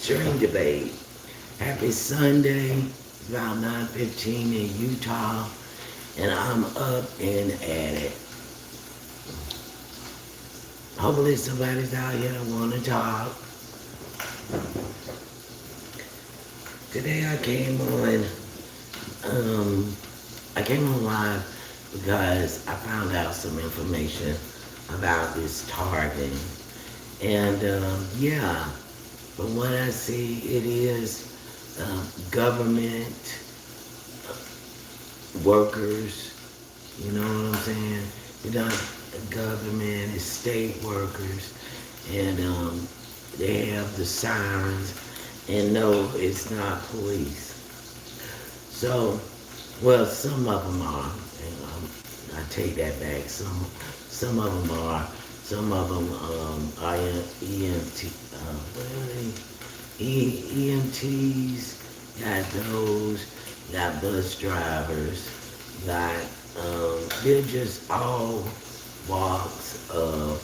string debate. Happy Sunday, it's about 9:15 in Utah, and I'm up and at it. Hopefully somebody's out here that want to talk. Today I came on live because I found out some information about this targeting. And yeah, from what I see, it is government workers, you know what I'm saying? You know, government is state workers, and they have the sirens, and no, it's not police. So, well, some of them are, and I take that back. Some of them are. Some of them are EMT. What are they? EMTs. Got those. Got bus drivers. Got they're just all walks of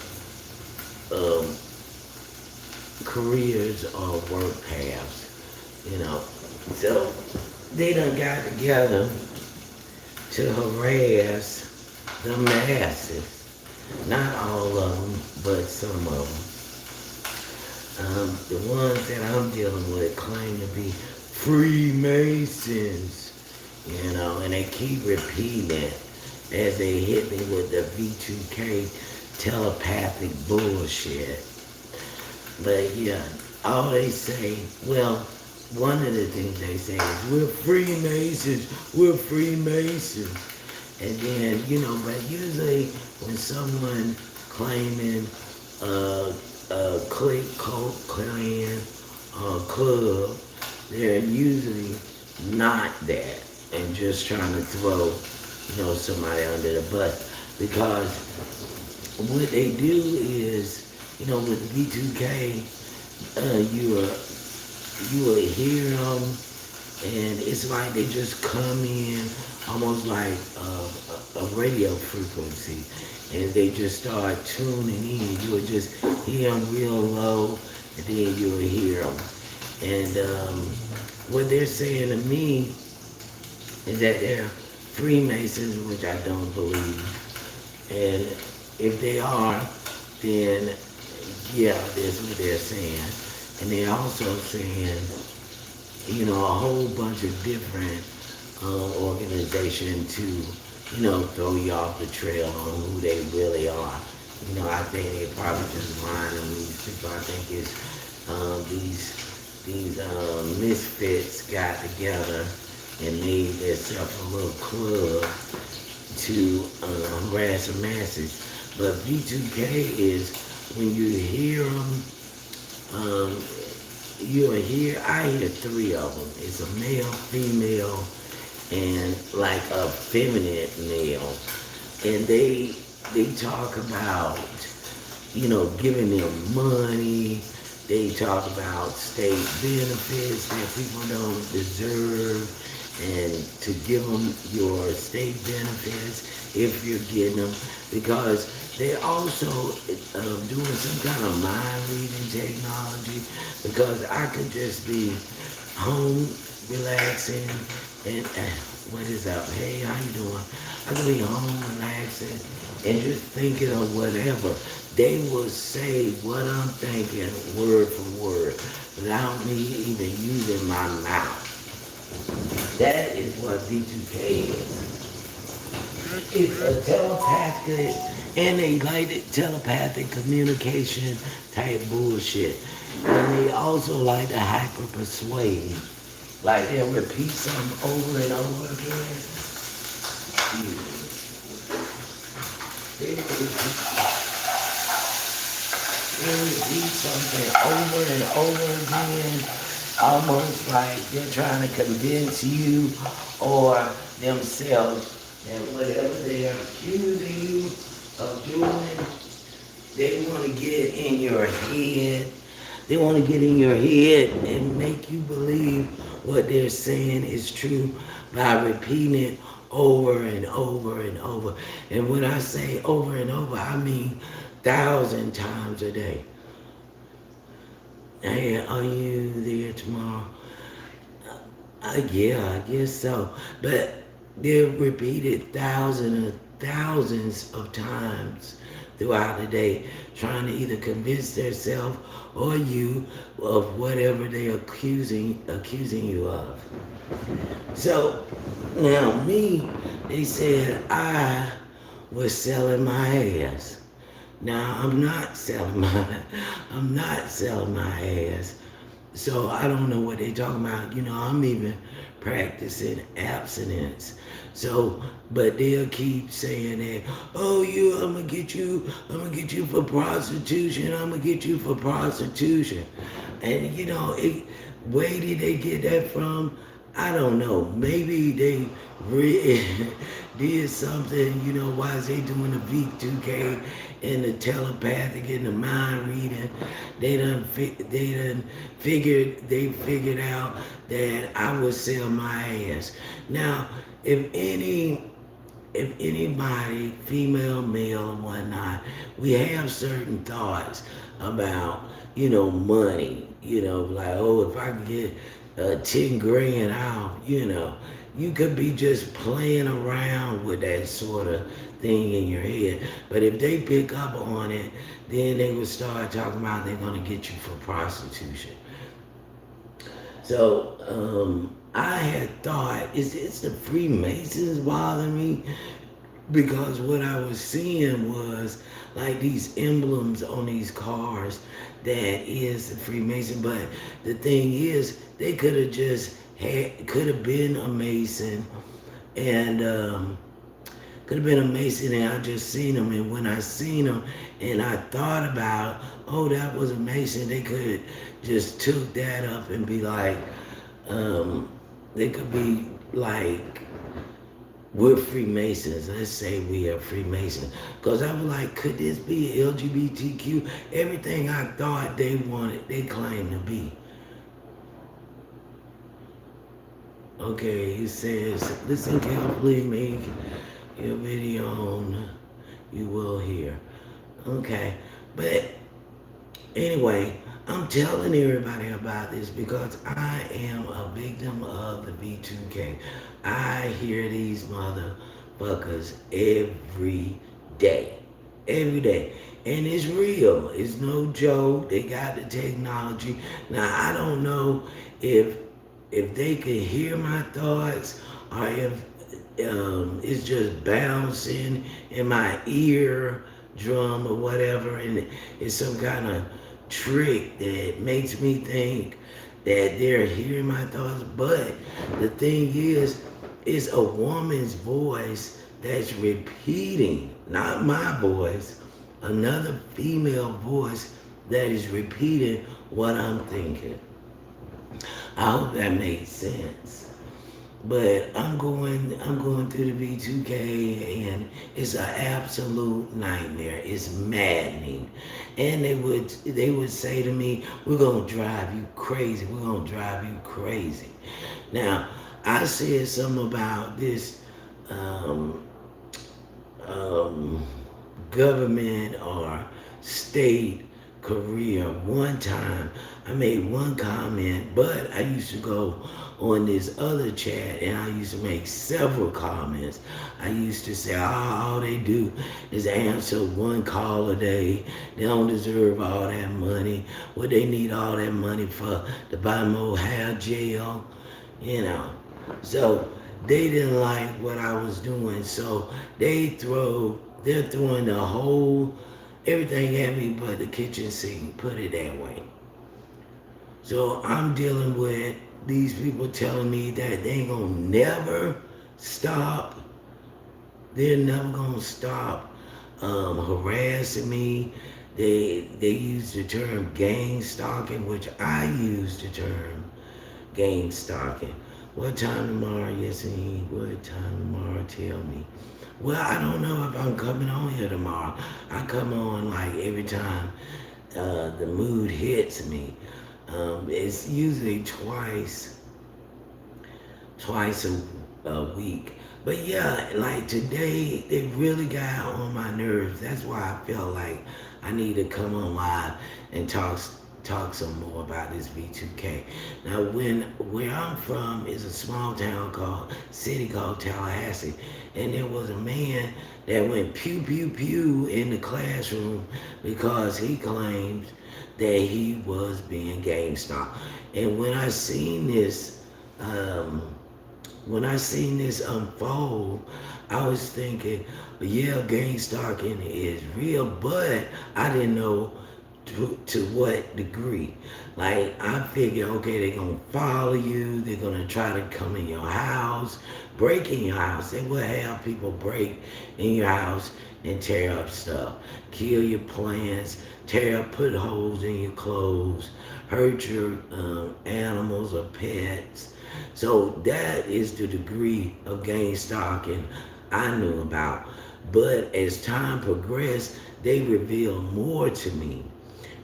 careers or work paths. You know, so they done got together to harass the masses. Not all of them, but some of them. The ones that I'm dealing with claim to be Freemasons, you know, and they keep repeating it as they hit me with the V2K telepathic bullshit. But yeah, all they say, well, one of the things they say is, we're Freemasons, we're Freemasons. And then, you know, but usually when someone claiming a clique, cult, clan, club, they're usually not that and just trying to throw, you know, somebody under the bus. Because what they do is, you know, with V2K, you will hear them, and it's like they just come in almost like a radio frequency, and they just start tuning in. You will just hear them real low, and then you will hear them. And what they're saying to me is that they're Freemasons, which I don't believe. And if they are, then yeah, that's what they're saying. And they're also saying, you know, a whole bunch of different organization to, you know, throw you off the trail on who they really are. You know, I think they probably just lying on these people. I think it's these misfits got together and made themselves a little club to harass the masses. But V2K is when you hear them, I hear three of them. It's a male, female, and like a feminine male. And they talk about, you know, giving them money. They talk about state benefits that people don't deserve, and to give them your state benefits if you're getting them, because they're also doing some kind of mind reading technology, because I could just be home relaxing and what is up? Hey, how you doing? I could be home relaxing and just thinking of whatever. They will say what I'm thinking word for word without me even using my mouth. That is what V2K is. It's a telepathic, and they like it, telepathic communication type bullshit. And they also like to hyper persuade. Like they'll repeat something over and over again. They repeat something over and over again, almost like they're trying to convince you or themselves that whatever they are accusing you of doing, they want to get in your head. They want to get in your head and make you believe what they're saying is true by repeating it over and over and over. And when I say over and over, I mean 1,000 times a day. Hey, are you there tomorrow? Yeah, I guess so. But they're repeated thousands of times throughout the day, trying to either convince themselves or you of whatever they're accusing you of. So now me, they said I was selling my ass. Now I'm not selling my ass. So I don't know what they talking about. I'm even practicing abstinence. So, but they'll keep saying that, oh, I'm gonna get you for prostitution, I'm gonna get you for prostitution. And where did they get that from? I don't know. Maybe they re- did something, why is they doing the V2K and the telepathic and the mind reading? They figured out that I would sell my ass. Now, if any if anybody, female, male, and whatnot, we have certain thoughts about, money. Like, oh, if I can get 10 grand out, you could be just playing around with that sort of thing in your head. But if they pick up on it, then they would start talking about they're going to get you for prostitution. So I had thought, is the Freemasons bothering me? Because what I was seeing was like these emblems on these cars that is the Freemason. But the thing is, they could have been a Mason and could have been a Mason, and I just seen them. And when I seen them, and I thought about, oh, that was a Mason, they could just took that up and be like, um, they could be like, we're Freemasons. Let's say we are Freemasons. Because I was like, could this be LGBTQ? Everything I thought they wanted, they claimed to be. Okay, he says, listen carefully, make your video on, you will hear. Okay, but anyway, I'm telling everybody about this because I am a victim of the B2K. I hear these motherfuckers every day. Every day. And it's real. It's no joke. They got the technology. Now I don't know if they can hear my thoughts or if it's just bouncing in my ear drum or whatever, and it's some kind of trick that makes me think that they're hearing my thoughts. But the thing is, it's a woman's voice that's repeating, not my voice, another female voice that is repeating what I'm thinking. I hope that makes sense. But I'm going through the V2K, and it's an absolute nightmare. It's maddening. And they would say to me, we're gonna drive you crazy. We're gonna drive you crazy. Now, I said something about this um, um, government or state career one time. I made one comment, but I used to go on this other chat and I used to make several comments. I used to say, all they do is answer one call a day. They don't deserve all that money. What they need all that money for? To buy more hair gel, you know. So they didn't like what I was doing. So they're throwing the whole everything at me but the kitchen sink, put it that way. So I'm dealing with these people telling me that they ain't gonna never stop. They're never gonna stop harassing me. They use the term gang stalking, which I use the term gang stalking. What time tomorrow, Yesme? What time tomorrow? Tell me. Well, I don't know if I'm coming on here tomorrow. I come on like every time the mood hits me. It's usually twice a week. But yeah, like today, it really got on my nerves. That's why I felt like I need to come on live and talk some more about this V2K. Now, where I'm from is a small city called Tallahassee, and there was a man that went pew pew pew in the classroom because he claimed that he was being gangsta. And um, when I seen this unfold, I was thinking, yeah, gang stalking is real, but I didn't know to what degree. Like, I figured, okay, they're gonna follow you, they're gonna try to come in your house, break in your house. They will have people break in your house and tear up stuff, kill your plants, tear up, put holes in your clothes, hurt your animals or pets. So that is the degree of gang stalking I knew about. But as time progressed, they revealed more to me.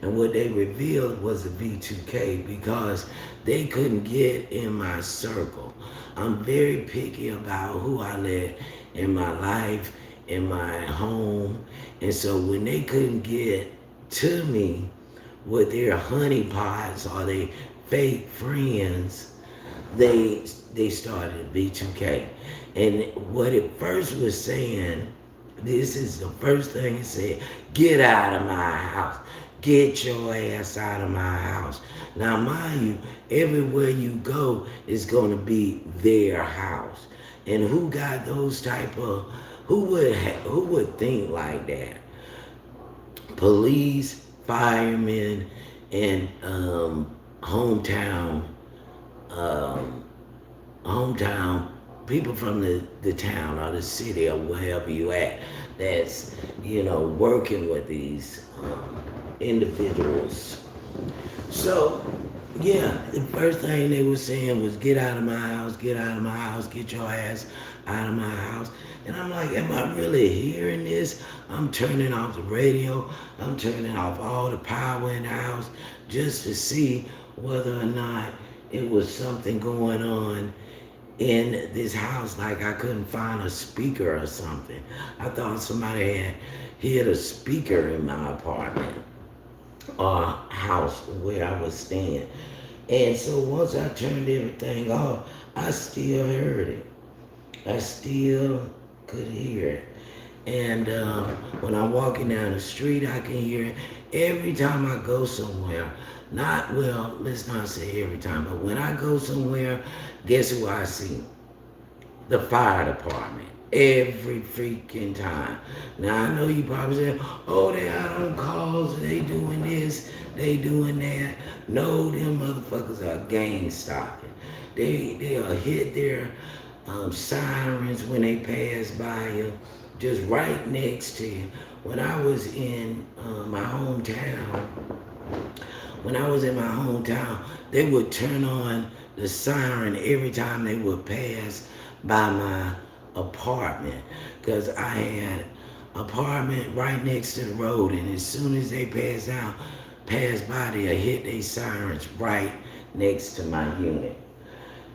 And what they revealed was the V2K because they couldn't get in my circle. I'm very picky about who I let in my life, in my home. And so when they couldn't get to me with their honeypots or their fake friends, they they started V2K. And what it first was saying, this is the first thing it said, get out of my house. Get your ass out of my house. Now, mind you, everywhere you go is going to be their house. And who got those type of, who would think like that? Police, firemen, and hometown um, hometown people from the town or the city or wherever you at that's working with these individuals. So yeah, the first thing they were saying was get out of my house, get out of my house, get your ass out of my house. And I'm like, am I really hearing this? I'm turning off the radio, I'm turning off all the power in the house just to see whether or not it was something going on in this house. Like I couldn't find a speaker or something. I thought somebody had hid a speaker in my apartment or house where I was staying. And so once I turned everything off, I still heard it. I still could hear it. And when I'm walking down the street, I can hear it. Every time I go somewhere, let's not say every time, but when I go somewhere, guess who I see? The fire department. Every freaking time. Now, I know you probably say, oh, they out on calls, they doing this, they doing that. No, them motherfuckers are gang stalking. They'll hit their sirens when they pass by you, just right next to you. When I was in my hometown, they would turn on the siren every time they would pass by my apartment, because I had apartment right next to the road, and as soon as they pass by, they'll hit their sirens right next to my unit.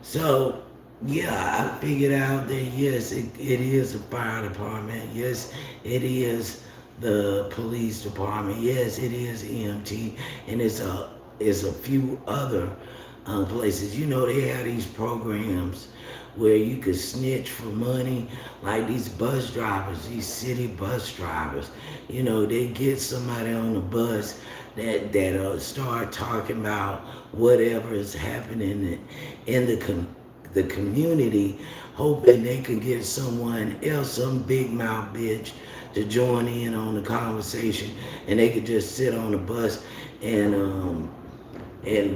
So yeah, I figured out that yes, it is a fire department. Yes, it is the police department. Yes, it is EMT, and it's a few other places. They have these programs where you could snitch for money, like these bus drivers, these city bus drivers. They get somebody on the bus that start talking about whatever is happening in the community, hoping they can get someone else, some big mouth bitch, to join in on the conversation, and they could just sit on the bus and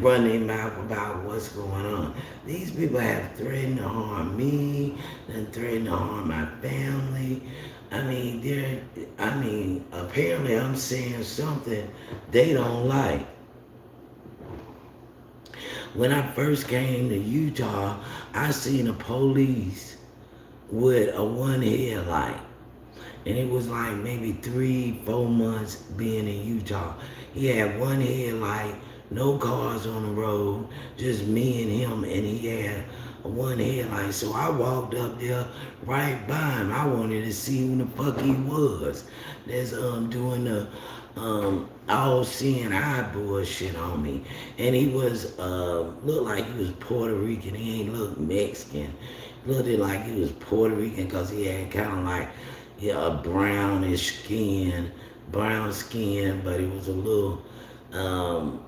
run their mouth about what's going on. These people have threatened to harm me and threatened to harm my family. Apparently I'm saying something they don't like. When I first came to Utah, I seen the police with a one headlight. And it was like maybe 3-4 months being in Utah. He had one headlight, no cars on the road, just me and him, and he had a one headlight. So I walked up there right by him. I wanted to see who the fuck he was. That's doing the all seeing eye bullshit on me. And he was looked like he was Puerto Rican. He ain't look Mexican. Looked like he was Puerto Rican because he had kind of like, yeah, a brownish skin, brown skin, but it was um,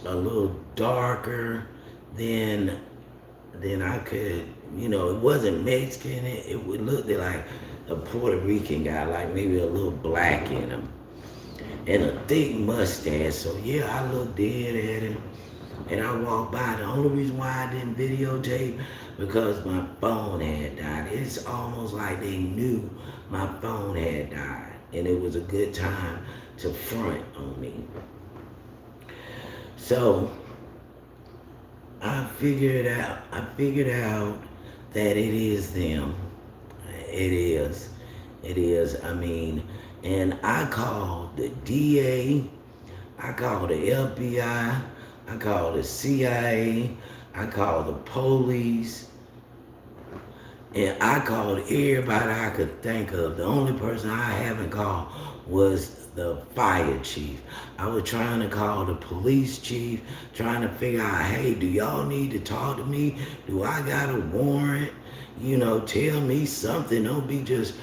a little darker than I could, it wasn't Mexican. It would look like a Puerto Rican guy, like maybe a little black in him, and a thick mustache. So yeah, I looked dead at him, and I walked by. The only reason why I didn't videotape because my phone had died. It's almost like they knew my phone had died, and it was a good time to front on me. So I figured out that it is them. It is. It is. I mean, and I called the DA, I called the FBI, I called the CIA, I called the police, and I called everybody I could think of. The only person I haven't called was the fire chief. I was trying to call the police chief, trying to figure out, hey, do y'all need to talk to me? Do I got a warrant? Tell me something. Don't be just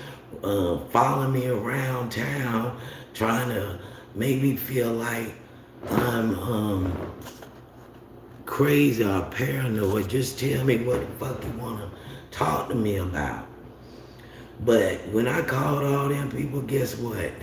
following me around town, trying to make me feel like I'm crazy or paranoid. Just tell me what the fuck you want to talk to me about. But when I called all them people, guess what?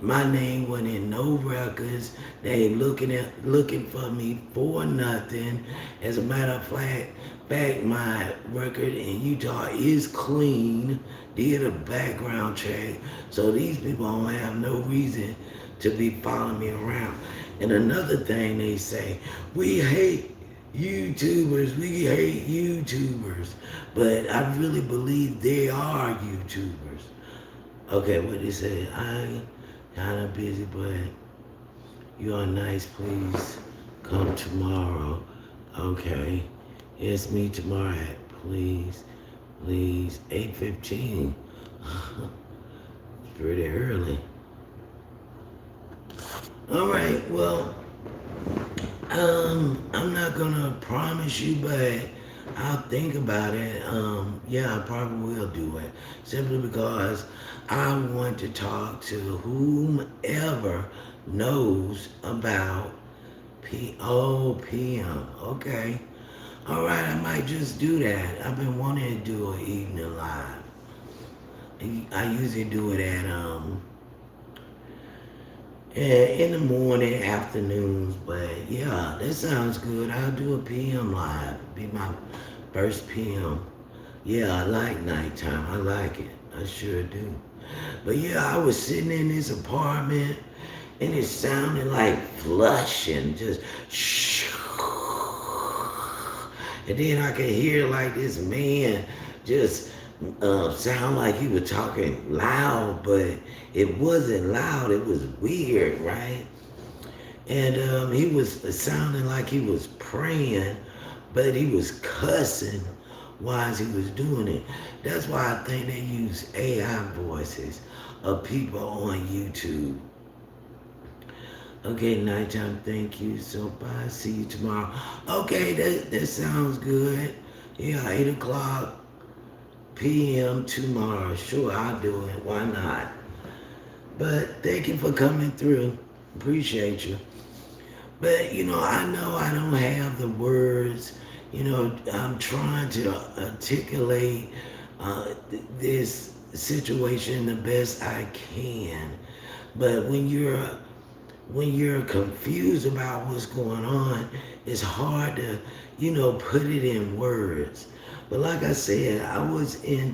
My name wasn't in no records. They ain't looking for me for nothing. As a matter of fact, my record in Utah is clean. Did a background check. So these people don't have no reason to be following me around. And another thing they say, we hate YouTubers, we hate YouTubers. But I really believe they are YouTubers. Okay, what they say? I kind of busy, but you are nice. Please come tomorrow. Okay, it's me tomorrow at please 8:15. It's pretty early. All right, well, I'm not gonna promise you, but I'll think about it. Yeah, I probably will do it. Simply because I want to talk to whomever knows about PM. Okay. All right, I might just do that. I've been wanting to do an evening live. I usually do it at in the morning, afternoons, but yeah, that sounds good. I'll do a PM live. Be my first PM. Yeah, I like nighttime. I like it. I sure do. But yeah, I was sitting in this apartment and it sounded like flushing, just shh. And then I could hear like this man just sound like he was talking loud, but it wasn't loud. It was weird, right? And he was sounding like he was praying, but he was cussing while he was doing it. That's why I think they use AI voices of people on YouTube. Okay, nighttime, thank you. So bye, see you tomorrow. Okay, that sounds good. Yeah, 8 o'clock PM tomorrow. Sure, I'll do it. Why not? But thank you for coming through. Appreciate you. But, I know I don't have the words. I'm trying to articulate this situation the best I can. But when you're confused about what's going on, it's hard to, put it in words. But like I said, I was in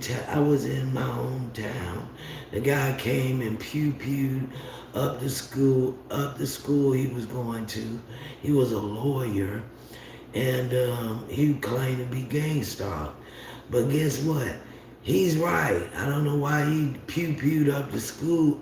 my hometown. The guy came and pew-pewed up the school he was going to. He was a lawyer, and he claimed to be gang stalked. But guess what? He's right. I don't know why he pew-pewed up the school,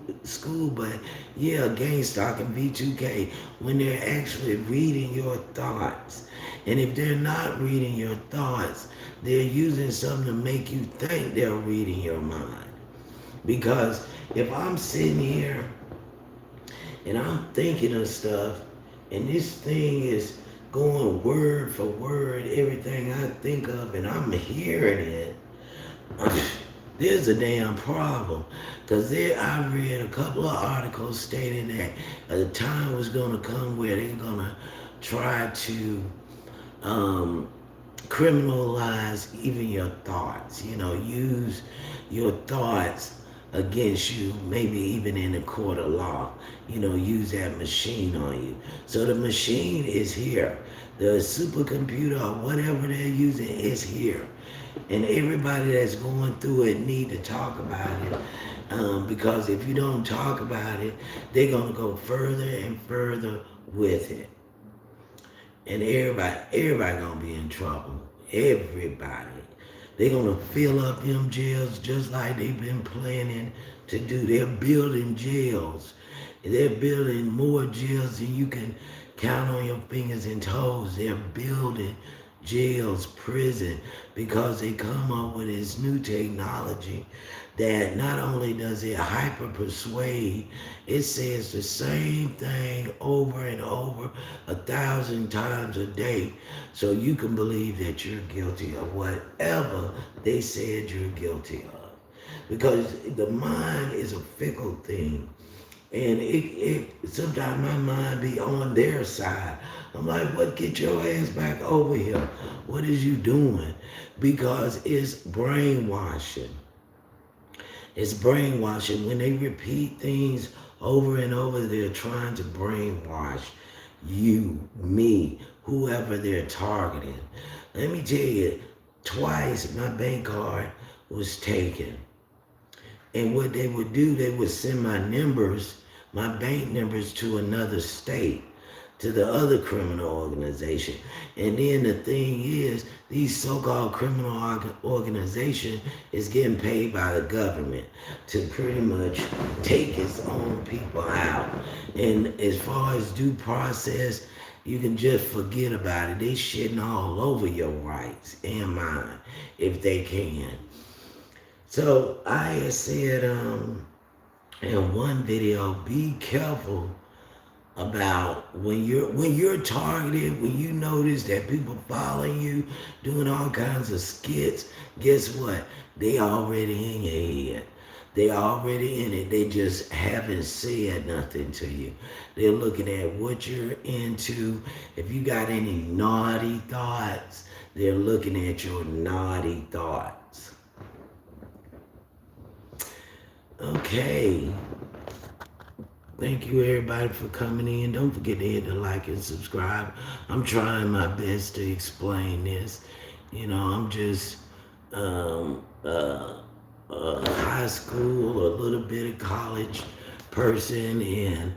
but yeah, gang stalking V2K when they're actually reading your thoughts. And if they're not reading your thoughts, they're using something to make you think they're reading your mind. Because if I'm sitting here And I'm thinking of stuff, and this thing is going word for word, everything I think of, and I'm hearing it. There's a damn problem. Because there, I read a couple of articles stating that a time was going to come where they're going to try to um, criminalize even your thoughts. You know, use your thoughts against you, maybe even in a court of law. You know, use that machine on you. So the machine is here. The supercomputer or whatever they're using is here. And everybody that's going through it need to talk about it. Because if you don't talk about it, they're going to go further and further with it. And everybody gonna be in trouble. Everybody. They gonna fill up them jails just like they've been planning to do. They're building jails. They're building more jails than you can count on your fingers and toes. They're building jails, prison, because they come up with this new technology that not only does it hyper persuade, it says the same thing over and over 1,000 times a day, so you can believe that you're guilty of whatever they said you're guilty of. Because the mind is a fickle thing. And it sometimes my mind be on their side. I'm like, what, get your ass back over here. What is you doing? Because it's brainwashing. It's brainwashing. When they repeat things over and over, they're trying to brainwash you, me, whoever they're targeting. Let me tell you, twice my bank card was taken. And what they would do, they would send my bank numbers to another state, to the other criminal organization. And then the thing is, these so-called criminal organization is getting paid by the government to pretty much take its own people out. And as far as due process, you can just forget about it. They shitting all over your rights and mine if they can. So I had said in one video, be careful about when you're targeted, when you notice that people following you, doing all kinds of skits. Guess what? They already in your head. They already in it. They just haven't said nothing to you. They're looking at what you're into. If you got any naughty thoughts, they're looking at your naughty thoughts. Okay. Thank you everybody for coming in. Don't forget to hit the like and subscribe. I'm trying my best to explain this. You know, I'm just high school, a little bit of college person, and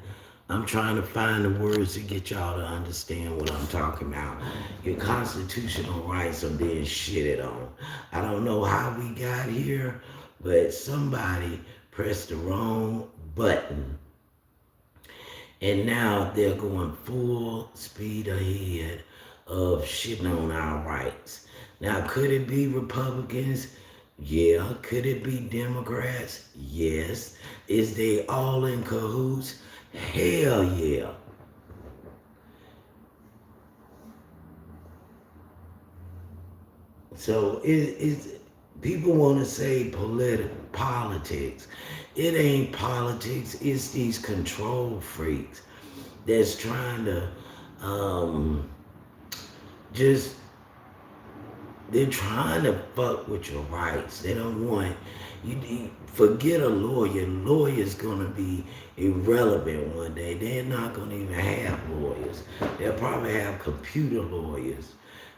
I'm trying to find the words to get y'all to understand what I'm talking about. Your constitutional rights are being shitted on. I don't know how we got here, but somebody pressed the wrong button. And now they're going full speed ahead of shitting on our rights. Now, could it be Republicans? Yeah. Could it be Democrats? Yes. Is they all in cahoots? Hell yeah. So it's people want to say politics. It ain't politics. It's these control freaks that's trying to just, they're trying to fuck with your rights. They don't want you. Forget a lawyer. Lawyers gonna be irrelevant one day. They're not gonna even have lawyers. They'll probably have computer lawyers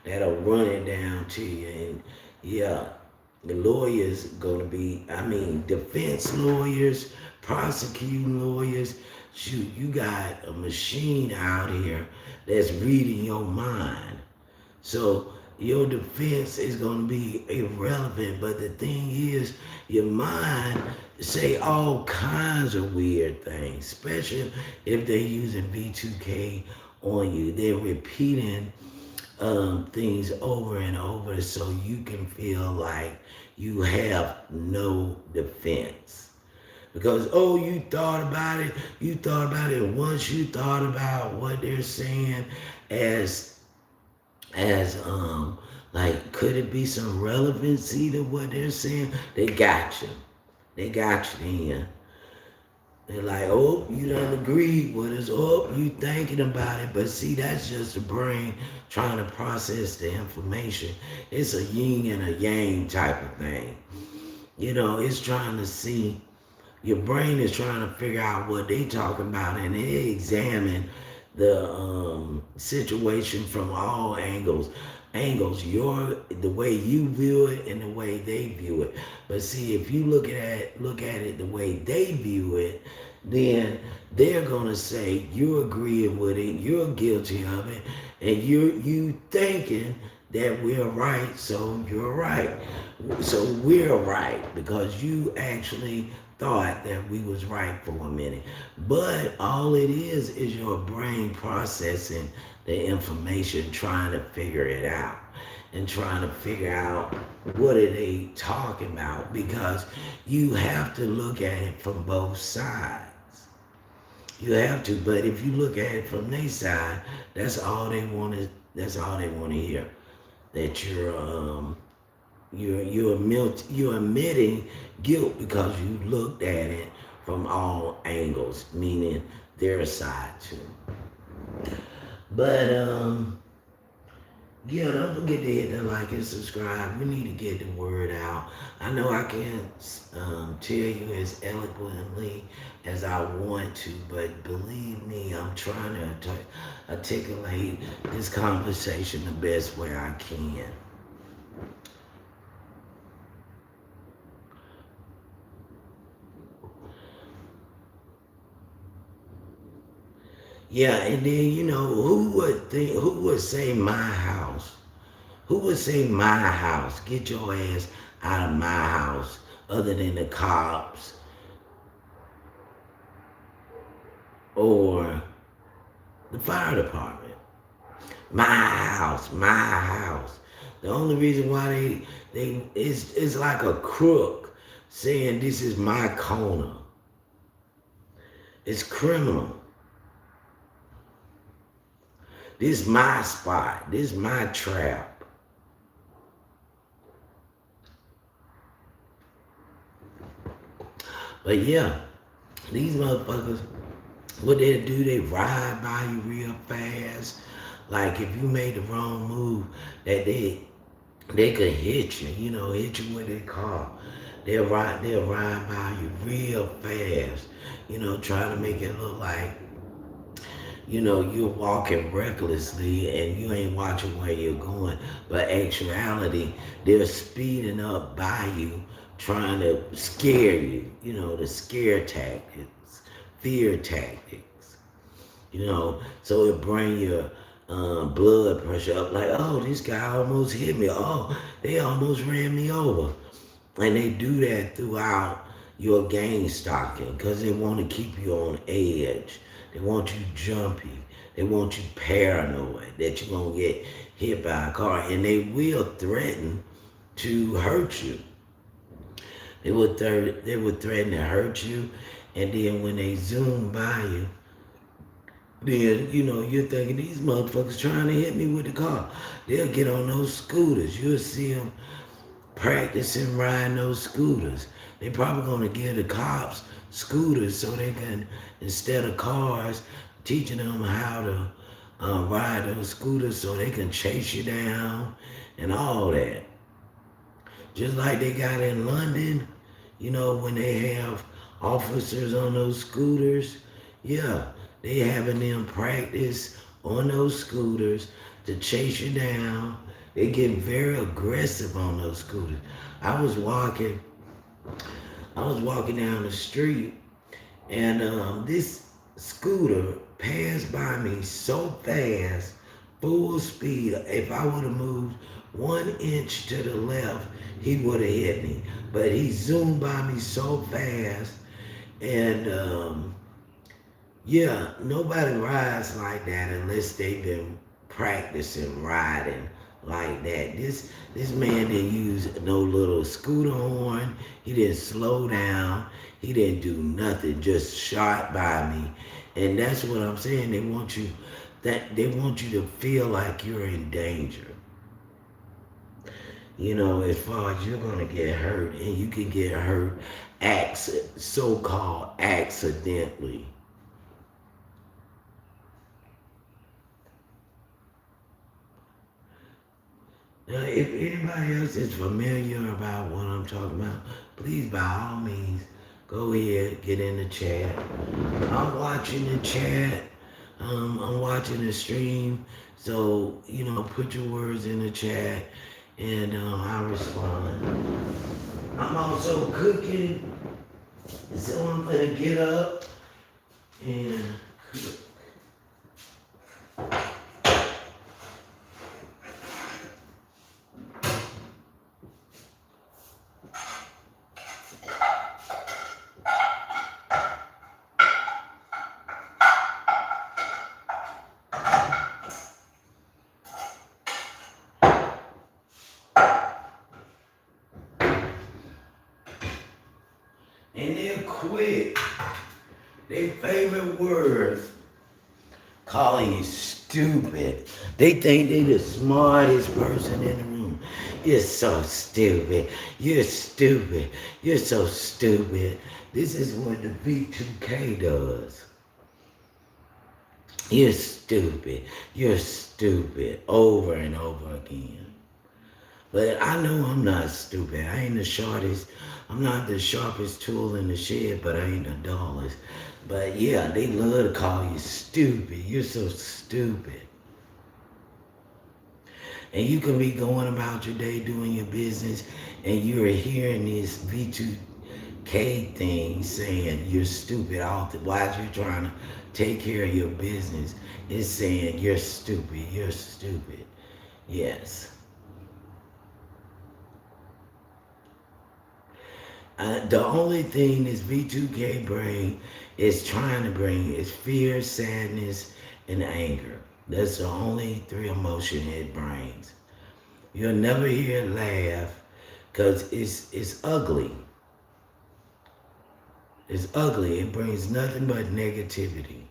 that'll run it down to you. And yeah, the lawyers gonna be, defense lawyers, prosecuting lawyers. Shoot, you got a machine out here that's reading your mind. So your defense is gonna be irrelevant. But the thing is, your mind say all kinds of weird things, especially if they're using V2K on you. They're repeating things over and over so you can feel like you have no defense. Because, oh, you thought about it, and once you thought about what they're saying as as like, could it be some relevancy to what they're saying? They got you. They got you then. They're like, oh, you done agreed with us. Oh, you thinking about it. But see, that's just the brain trying to process the information. It's a yin and a yang type of thing. It's trying to see. Your brain is trying to figure out what they talking about, and they examine the situation from all angles. The way you view it and the way they view it. But see, if you look at it the way they view it, then they're gonna say you're agreeing with it, you're guilty of it, and you thinking that we're right, so you're right. So we're right because you actually thought that we was right for a minute. But all it is your brain processing the information, trying to figure it out and trying to figure out what are they talking about, because you have to look at it from both sides. You have to, but if you look at it from their side, that's all they want to hear. That you're admitting guilt because you looked at it from all angles, meaning their side too. But yeah, don't forget to hit the like and subscribe. We need to get the word out. I know I can't tell you as eloquently as I want to, but believe me, I'm trying to articulate this conversation the best way I can. Yeah, and then who would say my house? Who would say my house? Get your ass out of my house, other than the cops or the fire department. My house, my house. The only reason why it's like a crook saying this is my corner. It's criminal. This is my spot. This is my trap. But yeah, these motherfuckers, what they do, they ride by you real fast. Like if you made the wrong move, that they could hit you, hit you with their car. They'll ride by you real fast, trying to make it look like you're walking recklessly and you ain't watching where you're going. But actuality, they're speeding up by you, trying to scare you, the scare tactics, fear tactics, so it bring your blood pressure up like, oh, this guy almost hit me. Oh, they almost ran me over. And they do that throughout your game stocking because they want to keep you on edge. They want you jumpy. They want you paranoid that you're going to get hit by a car. And they will threaten to hurt you. They would threaten to hurt you. And then when they zoom by you, then, you're thinking, these motherfuckers trying to hit me with the car. They'll get on those scooters. You'll see them practicing riding those scooters. They probably going to give the cops scooters so they can, instead of cars, teaching them how to ride those scooters so they can chase you down and all that. Just like they got in London, when they have officers on those scooters, yeah, they having them practice on those scooters to chase you down. They get very aggressive on those scooters. I was walking down the street, and this scooter passed by me so fast, full speed. If I would have moved 1 inch to the left, he would have hit me. But he zoomed by me so fast, and yeah, nobody rides like that unless they've been practicing riding like that. This man didn't use no little scooter horn. He didn't slow down. He didn't do nothing. Just shot by me, and that's what I'm saying. They want you to feel like you're in danger. As far as you're gonna get hurt, and you can get hurt, so-called accidentally. Now, if anybody else is familiar about what I'm talking about, please, by all means, go ahead, get in the chat. I'm watching the chat. I'm watching the stream. So, put your words in the chat and I'll respond. I'm also cooking, so I'm gonna get up and cook. And they're quick. Their favorite word, calling you stupid. They think they the smartest person in the room. You're so stupid. You're stupid. You're so stupid. This is what the V2K does. You're stupid. You're stupid. Over and over again. But I know I'm not stupid. I ain't the shortest. I'm not the sharpest tool in the shed, but I ain't the dullest. But yeah, they love to call you stupid. You're so stupid. And you can be going about your day doing your business, and you're hearing this V2K thing saying you're stupid while you're trying to take care of your business. It's saying you're stupid. You're stupid. Yes. The only thing this V2K bring is trying to bring is fear, sadness, and anger. That's the only three emotion it brings. You'll never hear it laugh because it's ugly. It's ugly. It brings nothing but negativity.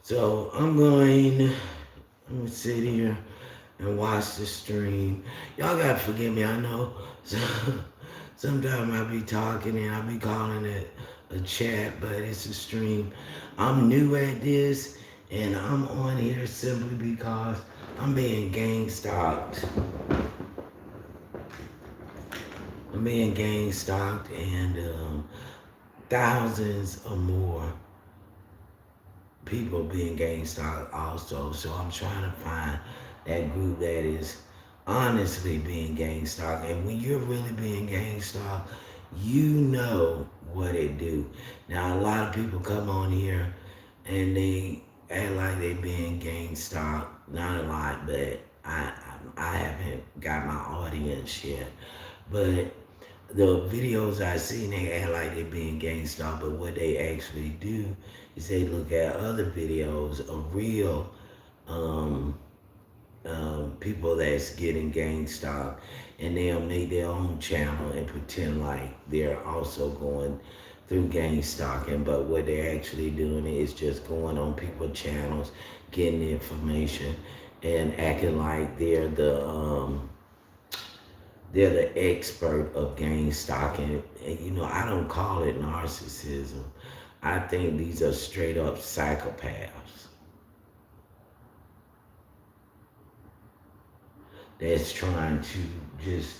So I'm going to sit here and watch the stream. Y'all gotta forgive me, I know. Sometimes I be talking and I be calling it a chat, but it's a stream. I'm new at this and I'm on here simply because I'm being gang stalked. I'm being gang stalked and thousands or more people being gang stalked also. So I'm trying to find that group that is honestly being gang stalked. And when you're really being gang stalked, you know what it do. Now a lot of people come on here and they act like they being gang stalked. Not a lot, but I haven't got my audience yet. But the videos I see, they act like they being gang stalked, but what they actually do is they look at other videos of real people that's getting gang stalked, and they'll make their own channel and pretend like they're also going through gang stalking. But what they're actually doing is just going on people's channels, getting the information, and acting like they're the expert of gang stalking. And I don't call it narcissism. I think these are straight up psychopaths that's trying to just,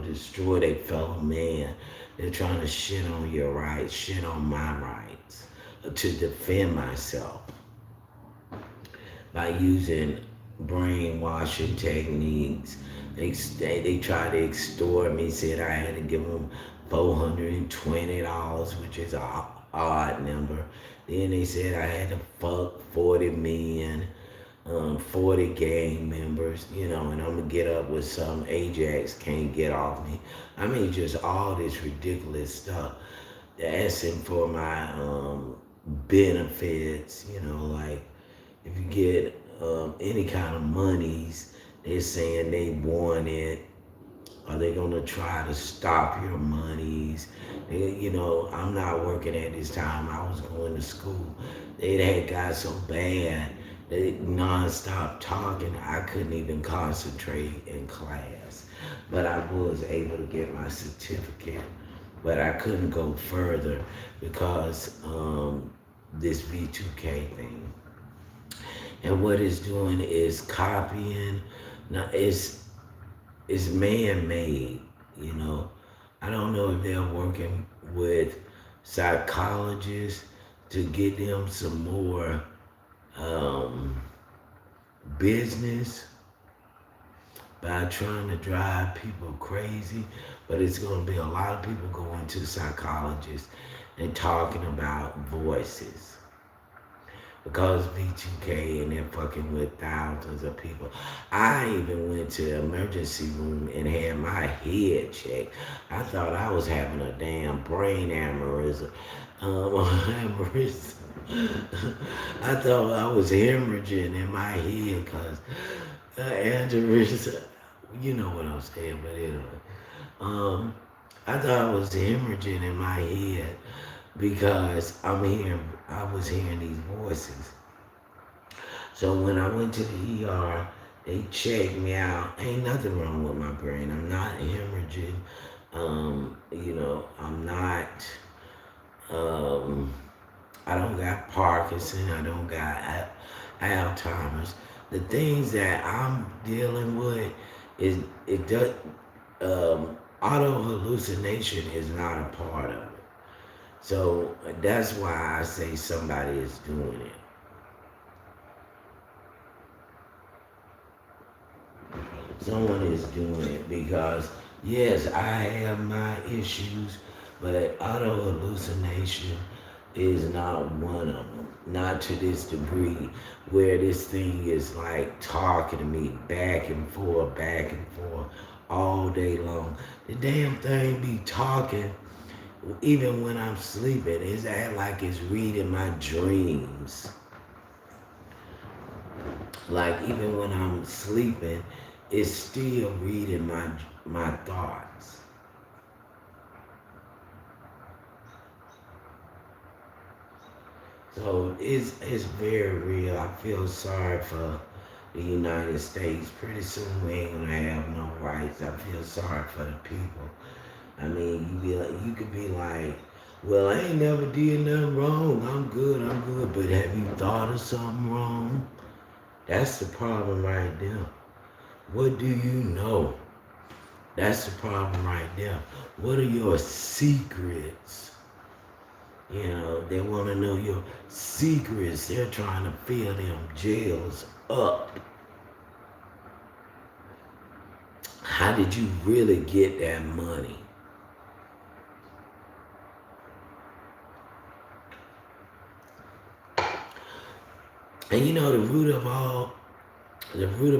destroy their fellow man. They're trying to shit on your rights, shit on my rights, to defend myself by using brainwashing techniques. They tried to extort me, said I had to give them $420, which is an odd number. Then they said I had to fuck 40 men, 40 gang members, and I'm gonna get up with some Ajax can't get off me. I mean, just all this ridiculous stuff. Asking for my benefits, like if you get any kind of monies, they're saying they want it. Are they gonna try to stop your monies? I'm not working at this time. I was going to school. It had got so bad that nonstop talking, I couldn't even concentrate in class. But I was able to get my certificate. But I couldn't go further because this V2K thing. And what it's doing is copying. Now it's man-made, you know. I don't know if they're working with psychologists to get them some more um, business by trying to drive people crazy. But it's going to be a lot of people going to psychologists and talking about voices. Because V2K and they're fucking with thousands of people. I even went to the emergency room and had my head checked. I thought I was having a damn brain aneurysm. Aneurysm. I thought I was hemorrhaging in my head because aneurysm. You know what I'm saying, but anyway. I thought I was hemorrhaging in my head because I was hearing these voices. So when I went to the ER, they checked me out. Ain't nothing wrong with my brain. I'm not hemorrhaging. I'm not. I don't got Parkinson. I don't got Alzheimer's. The things that I'm dealing with is it does. Auto hallucination is not a part of it. So that's why I say somebody is doing it. Someone is doing it because, yes, I have my issues, but auto hallucination is not one of them. Not to this degree where this thing is like talking to me back and forth, all day long. The damn thing be talking. Even when I'm sleeping, it's act like it's reading my dreams. Like even when I'm sleeping, it's still reading my thoughts. So it's very real. I feel sorry for the United States. Pretty soon we ain't gonna have no rights. I feel sorry for the people. I mean, you could be like, well, I ain't never did nothing wrong. I'm good. But have you thought of something wrong? That's the problem right there. What do you know? That's the problem right there. What are your secrets? They want to know your secrets. They're trying to fill them jails up. How did you really get that money? And the root of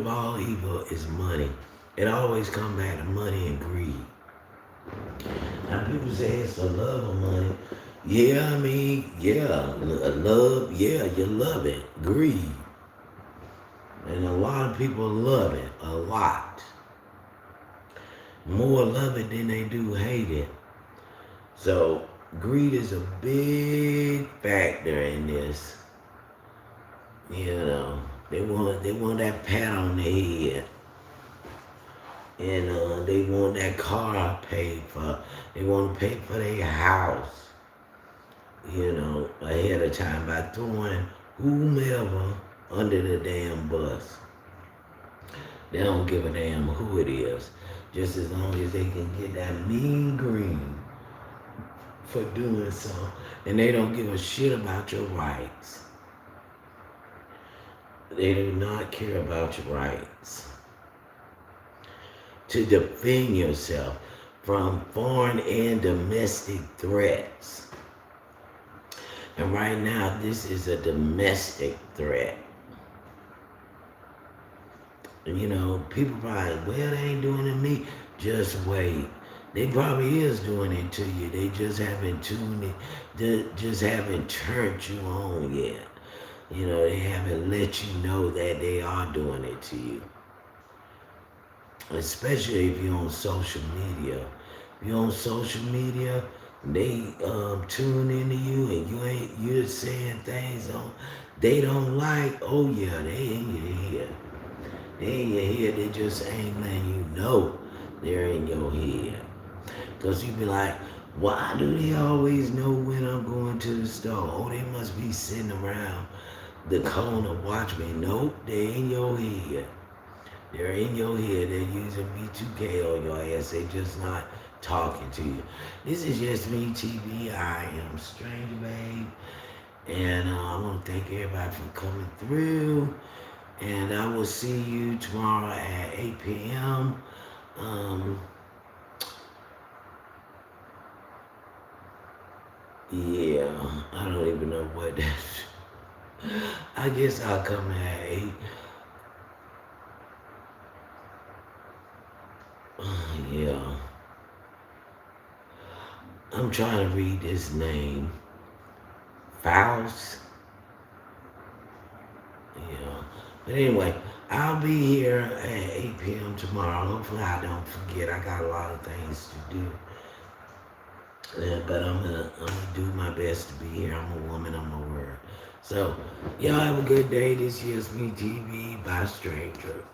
all evil is money. It always comes back to money and greed. Now people say it's the love of money. Yeah, love, yeah, you love it. Greed. And a lot of people love it, a lot. More love it than they do hate it. So greed is a big factor in this. They want that pat on the head. And they want that car paid for. They want to pay for their house, ahead of time by throwing whomever under the damn bus. They don't give a damn who it is, just as long as they can get that mean green for doing so. And they don't give a shit about your rights. They do not care about your rights. To defend yourself from foreign and domestic threats. And right now, this is a domestic threat. People probably, well, they ain't doing it to me. Just wait. They probably is doing it to you. They just haven't tuned it, just haven't turned you on yet. You know, they haven't let you know that they are doing it to you. Especially if you're on social media. If you're on social media, they tune into you and you're saying things on they don't like. Oh yeah, they in your head. They in your head. They just ain't letting you know they're in your head. Cause you be like, why do they always know when I'm going to the store? Oh, they must be sitting around the corner watch me. Nope, they in your head. They're in your head. They're using B2K on your ass. They just not talking to you. This is just me, TV. I am Stranger Babe. And I want to thank everybody for coming through. And I will see you tomorrow at 8 p.m. Um, yeah, I don't even know what that. I guess I'll come at 8. Yeah, I'm trying to read this name. Faust. Yeah. But anyway, I'll be here at 8 p.m. tomorrow. Hopefully I don't forget. I got a lot of things to do. But I'm gonna do my best to be here. I'm a woman, I'm a word. So y'all have a good day. This is me TV by Stranger.